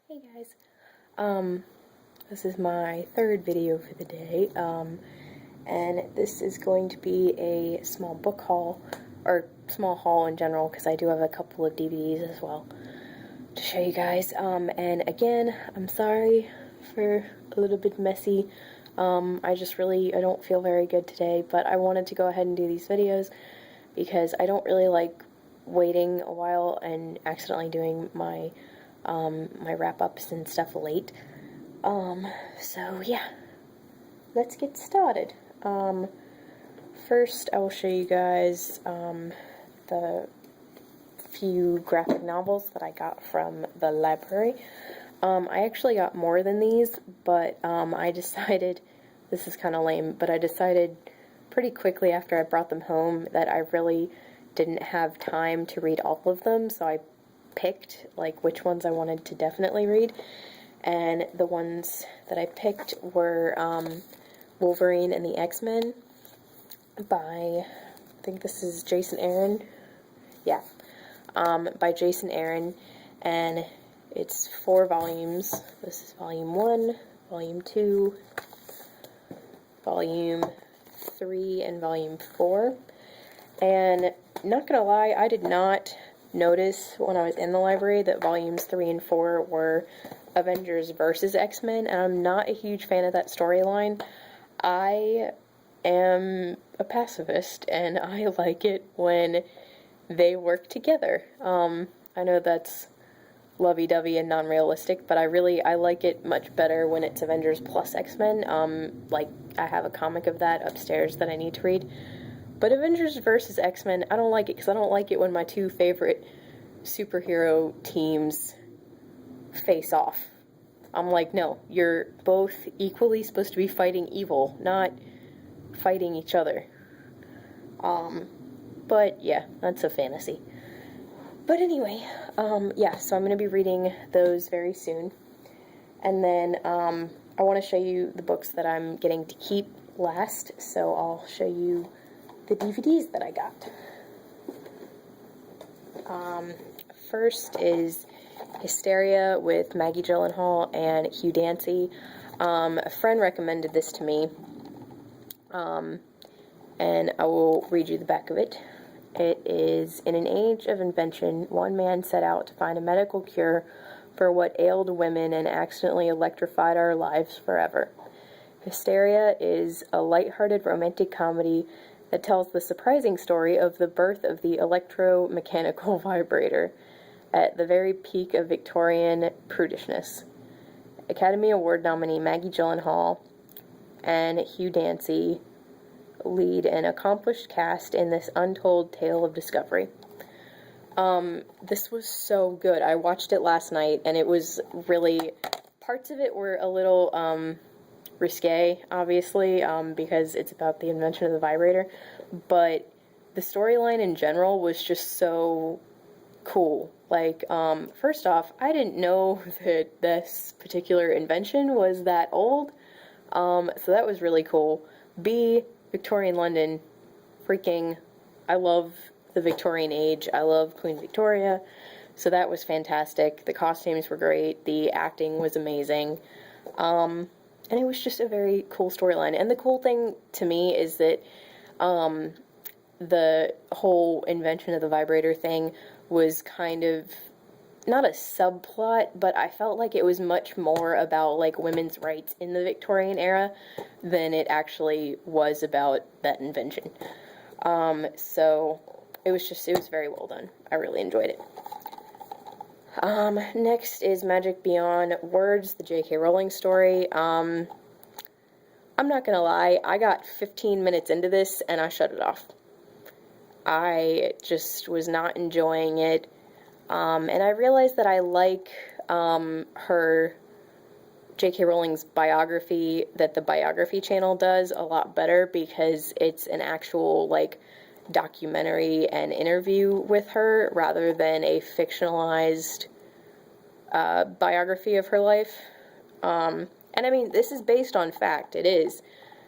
Hey guys, this is my third video for the day, and this is going to be a small book haul, or small haul in general, because I do have a couple of DVDs as well to show you guys, and again, I'm sorry for a little bit messy. I don't feel very good today, but I wanted to go ahead and do these videos because I don't really like waiting a while and accidentally doing my my wrap-ups and stuff late. So yeah, let's get started. First I will show you guys the few graphic novels that I got from the library. I actually got more than these, but I decided, this is kind of lame, but I decided pretty quickly after I brought them home that I really didn't have time to read all of them, so I picked like which ones I wanted to definitely read, and the ones that I picked were Wolverine and the X-Men by, I think this is Jason Aaron, yeah, by Jason Aaron, and it's 4 volumes. This is volume 1, volume 2, volume 3, and volume 4, and not gonna lie, I did not notice when I was in the library that volumes 3 and 4 were Avengers versus X-Men, and I'm not a huge fan of that storyline. I am a pacifist, and I like it when they work together. I know that's lovey-dovey and non-realistic, but I like it much better when it's Avengers plus X-Men. Like, I have a comic of that upstairs that I need to read. But Avengers vs. X-Men, I don't like it because I don't like it when my two favorite superhero teams face off. I'm like, no, you're both equally supposed to be fighting evil, not fighting each other. But yeah, that's a fantasy. But anyway, yeah, so I'm going to be reading those very soon. And then I want to show you the books that I'm getting to keep last, so I'll show you the DVDs that I got. First is Hysteria with Maggie Gyllenhaal and Hugh Dancy. A friend recommended this to me, and I will read you the back of it. It is, in an age of invention, one man set out to find a medical cure for what ailed women and accidentally electrified our lives forever. Hysteria is a lighthearted romantic comedy that tells the surprising story of the birth of the electromechanical vibrator at the very peak of Victorian prudishness. Academy Award nominee Maggie Gyllenhaal and Hugh Dancy lead an accomplished cast in this untold tale of discovery. This was so good. I watched it last night, and it was really, parts of it were a little, risque, obviously, because it's about the invention of the vibrator, but the storyline in general was just so cool. Like, first off, I didn't know that this particular invention was that old, so that was really cool. B, Victorian London, freaking, I love the Victorian age, I love Queen Victoria, so that was fantastic. The costumes were great, the acting was amazing, and it was just a very cool storyline. And the cool thing to me is that the whole invention of the vibrator thing was kind of not a subplot, but I felt like it was much more about like women's rights in the Victorian era than it actually was about that invention. So it was very well done. I really enjoyed it. Next is Magic Beyond Words, the J.K. Rowling story. I'm not gonna lie, I got 15 minutes into this and I shut it off. I just was not enjoying it. And I realized that I like her, J.K. Rowling's biography that the Biography channel does a lot better, because it's an actual, like, documentary and interview with her rather than a fictionalized biography of her life. And I mean, this is based on fact, it is.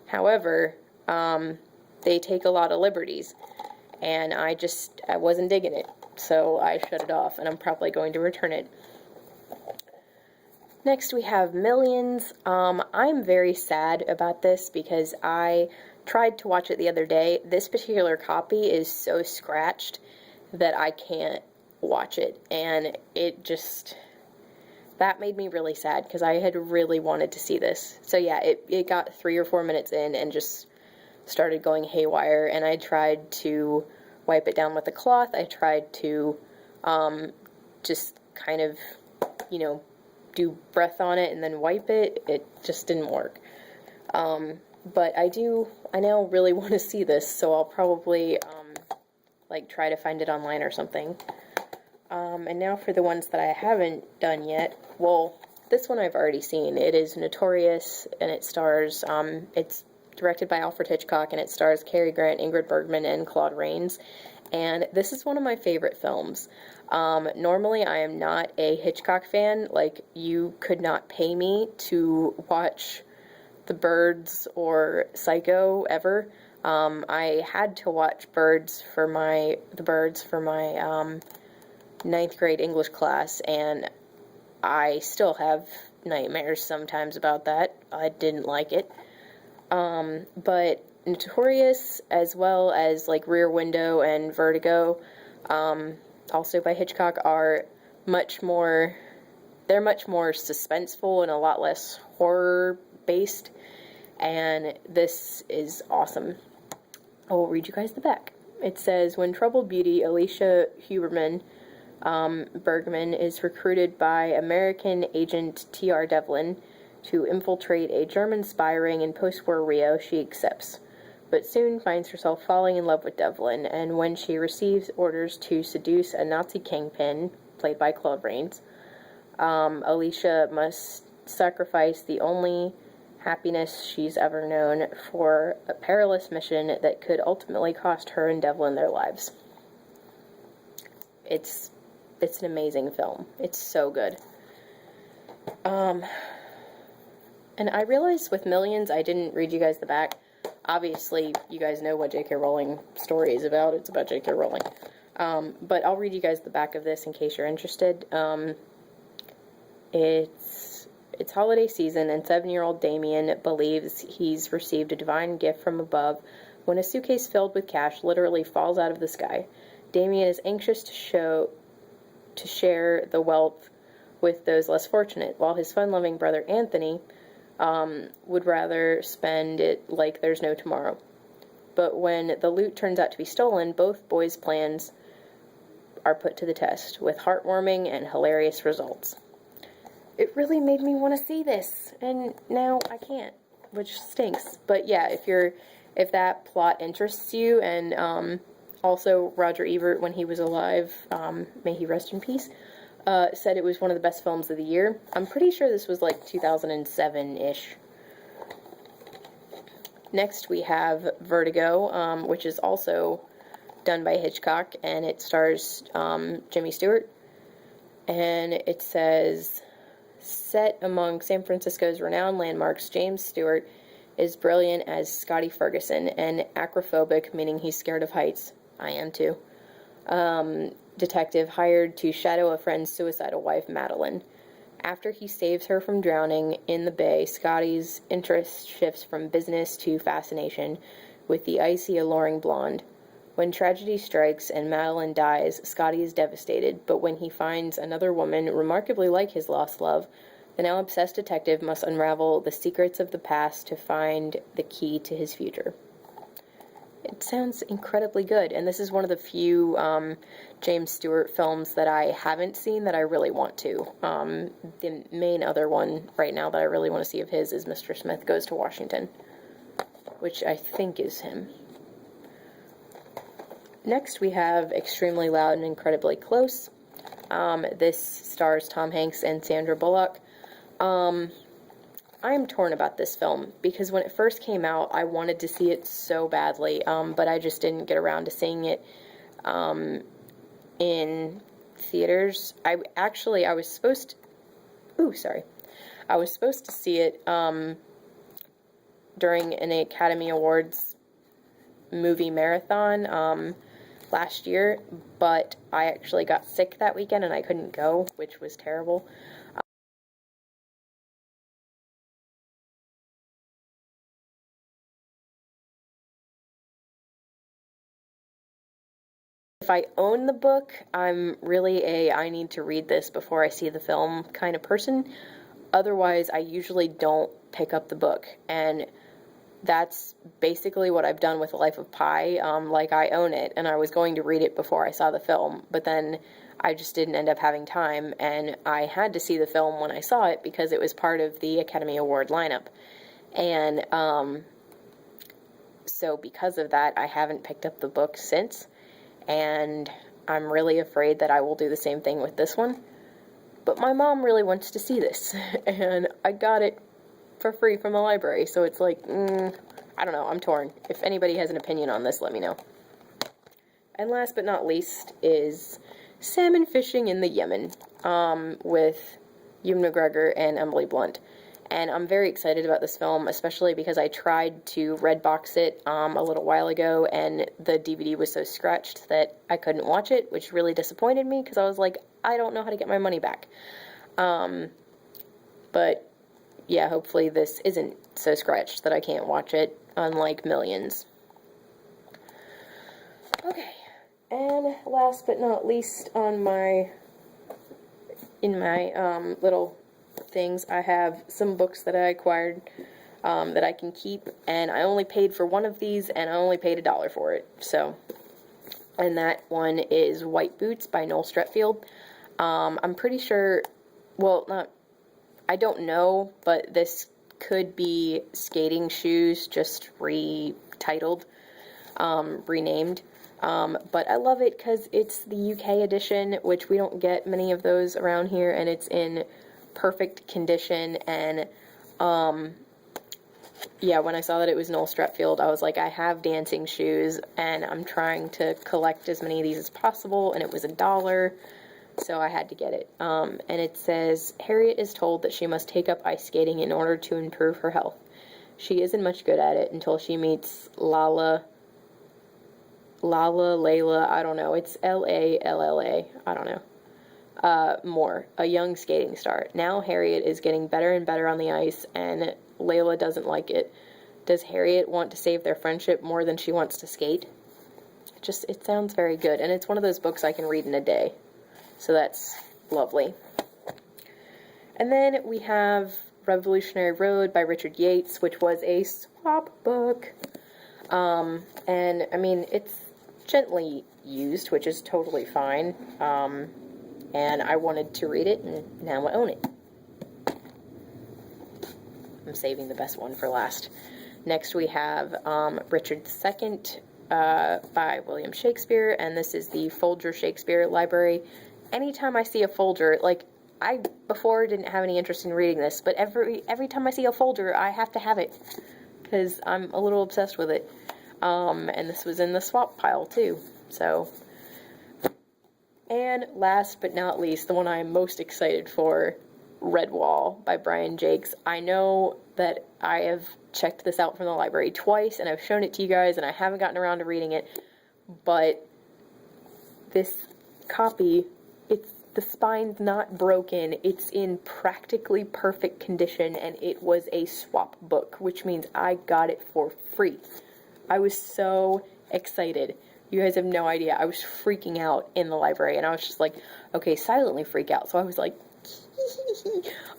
However, they take a lot of liberties, and I wasn't digging it, so I shut it off, and I'm probably going to return it. Next we have Millions. I'm very sad about this because I tried to watch it the other day. This particular copy is so scratched that I can't watch it, and that made me really sad because I had really wanted to see this. So yeah, it got 3 or 4 minutes in and just started going haywire, and I tried to wipe it down with a cloth. I tried to just kind of, do breath on it and then wipe it. It just didn't work. But I now really want to see this, so I'll probably try to find it online or something. And now for the ones that I haven't done yet. Well, this one I've already seen. It is Notorious, and it stars, it's directed by Alfred Hitchcock, and it stars Cary Grant, Ingrid Bergman, and Claude Rains. And this is one of my favorite films. Normally I am not a Hitchcock fan. Like, you could not pay me to watch The Birds or Psycho ever. I had to watch The Birds for my 9th grade English class, and I still have nightmares sometimes about that. I didn't like it. But Notorious, as well as Rear Window and Vertigo, also by Hitchcock, are much more suspenseful and a lot less horror based, and this is awesome. I will read you guys the back. It says, when troubled beauty Alicia Huberman Bergman is recruited by American agent T.R. Devlin to infiltrate a German spy ring in post-war Rio, she accepts, but soon finds herself falling in love with Devlin, and when she receives orders to seduce a Nazi kingpin, played by Claude Rains, Alicia must sacrifice the only happiness she's ever known for a perilous mission that could ultimately cost her and Devlin their lives. It's an amazing film. It's so good. And I realized with Millions, I didn't read you guys the back. Obviously, you guys know what J.K. Rowling story is about. It's about J.K. Rowling. But I'll read you guys the back of this in case you're interested. It's holiday season, and 7-year-old Damien believes he's received a divine gift from above when a suitcase filled with cash literally falls out of the sky. Damien is anxious to share the wealth with those less fortunate, while his fun-loving brother Anthony would rather spend it like there's no tomorrow. But when the loot turns out to be stolen, both boys' plans are put to the test, with heartwarming and hilarious results. It really made me want to see this, and now I can't, which stinks. But yeah, if that plot interests you, and also Roger Ebert, when he was alive, may he rest in peace, said it was one of the best films of the year. I'm pretty sure this was 2007-ish. Next we have Vertigo, which is also done by Hitchcock, and it stars Jimmy Stewart. And it says, set among San Francisco's renowned landmarks, James Stewart is brilliant as Scotty Ferguson, and acrophobic, meaning he's scared of heights. I am too. Detective hired to shadow a friend's suicidal wife, Madeline. After he saves her from drowning in the bay, Scotty's interest shifts from business to fascination with the icy, alluring blonde. When tragedy strikes and Madeline dies, Scotty is devastated, but when he finds another woman remarkably like his lost love, the now obsessed detective must unravel the secrets of the past to find the key to his future. It sounds incredibly good, and this is one of the few James Stewart films that I haven't seen that I really want to. The main other one right now that I really want to see of his is Mr. Smith Goes to Washington, which I think is him. Next we have Extremely Loud and Incredibly Close. This stars Tom Hanks and Sandra Bullock. I am torn about this film because when it first came out, I wanted to see it so badly, but I just didn't get around to seeing it in theaters. I was supposed to see it during an Academy Awards movie marathon last year, but I actually got sick that weekend and I couldn't go, which was terrible. if I own the book, I'm really I need to read this before I see the film kind of person. Otherwise, I usually don't pick up the book, and that's basically what I've done with Life of Pi. Like, I own it, and I was going to read it before I saw the film, but then I just didn't end up having time, and I had to see the film when I saw it because it was part of the Academy Award lineup. And so because of that, I haven't picked up the book since, and I'm really afraid that I will do the same thing with this one. But my mom really wants to see this, and I got it for free from the library, so it's like, I don't know, I'm torn. If anybody has an opinion on this, let me know. And last but not least is Salmon Fishing in the Yemen, with Ewan McGregor and Emily Blunt. And I'm very excited about this film, especially because I tried to Redbox it a little while ago, and the DVD was so scratched that I couldn't watch it, which really disappointed me, because I was like, I don't know how to get my money back. But yeah, hopefully this isn't so scratched that I can't watch it, unlike Millions. Okay, and last but not least in my little things, I have some books that I acquired that I can keep, and I only paid for one of these, and I only paid $1 for it, so, and that one is White Boots by Noel Streatfeild. I'm pretty sure, well, I don't know, but this could be Skating Shoes, just retitled, renamed. But I love it because it's the UK edition, which we don't get many of those around here, and it's in perfect condition. And yeah, when I saw that it was Noel Streatfeild, I was like, I have dancing shoes, and I'm trying to collect as many of these as possible, and it was $1. So I had to get it. And it says, Harriet is told that she must take up ice skating in order to improve her health. She isn't much good at it until she meets Layla, I don't know, it's Lalla, I don't know, Moore, a young skating star. Now Harriet is getting better and better on the ice, and Layla doesn't like it. Does Harriet want to save their friendship more than she wants to skate? It sounds very good, and it's one of those books I can read in a day. So that's lovely. And then we have Revolutionary Road by Richard Yates, which was a swap book. And, I mean, it's gently used, which is totally fine. And I wanted to read it, and now I own it. I'm saving the best one for last. Next we have Richard II by William Shakespeare, and this is the Folger Shakespeare Library. Anytime I see a Folger, like, I before didn't have any interest in reading this, but every time I see a Folger, I have to have it, because I'm a little obsessed with it. And this was in the swap pile, too, so. And last but not least, the one I'm most excited for, Redwall by Brian Jakes. I know that I have checked this out from the library twice, and I've shown it to you guys, and I haven't gotten around to reading it, but this copy, the spine's not broken, it's in practically perfect condition, and it was a swap book, which means I got it for free. I was so excited. You guys have no idea. I was freaking out in the library, and I was just like, okay, silently freak out. So I was like,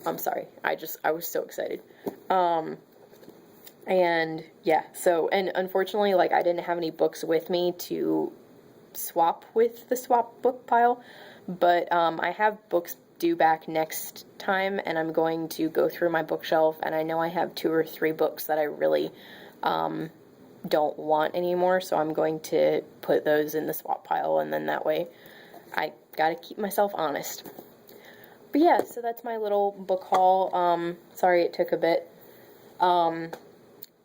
I'm sorry. I was so excited. And yeah, so, and unfortunately, like, I didn't have any books with me to swap with the swap book pile, but I have books due back next time, and I'm going to go through my bookshelf, and I know I have 2 or 3 books that I really don't want anymore, so I'm going to put those in the swap pile, and then that way I gotta keep myself honest. But yeah, so that's my little book haul. Sorry it took a bit.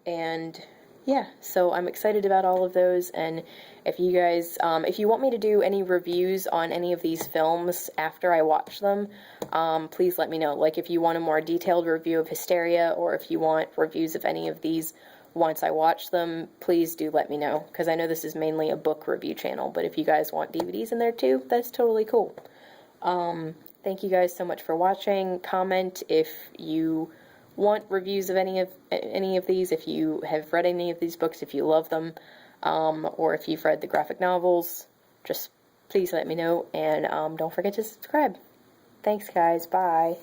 And yeah, so I'm excited about all of those, and if you guys, if you want me to do any reviews on any of these films after I watch them, please let me know. Like, if you want a more detailed review of Hysteria, or if you want reviews of any of these once I watch them, please do let me know, because I know this is mainly a book review channel, but if you guys want DVDs in there too, that's totally cool. Thank you guys so much for watching. Comment if you want reviews of any of these, if you have read any of these books, if you love them, or if you've read the graphic novels. just please let me know, and don't forget to subscribe. Thanks, guys. Bye.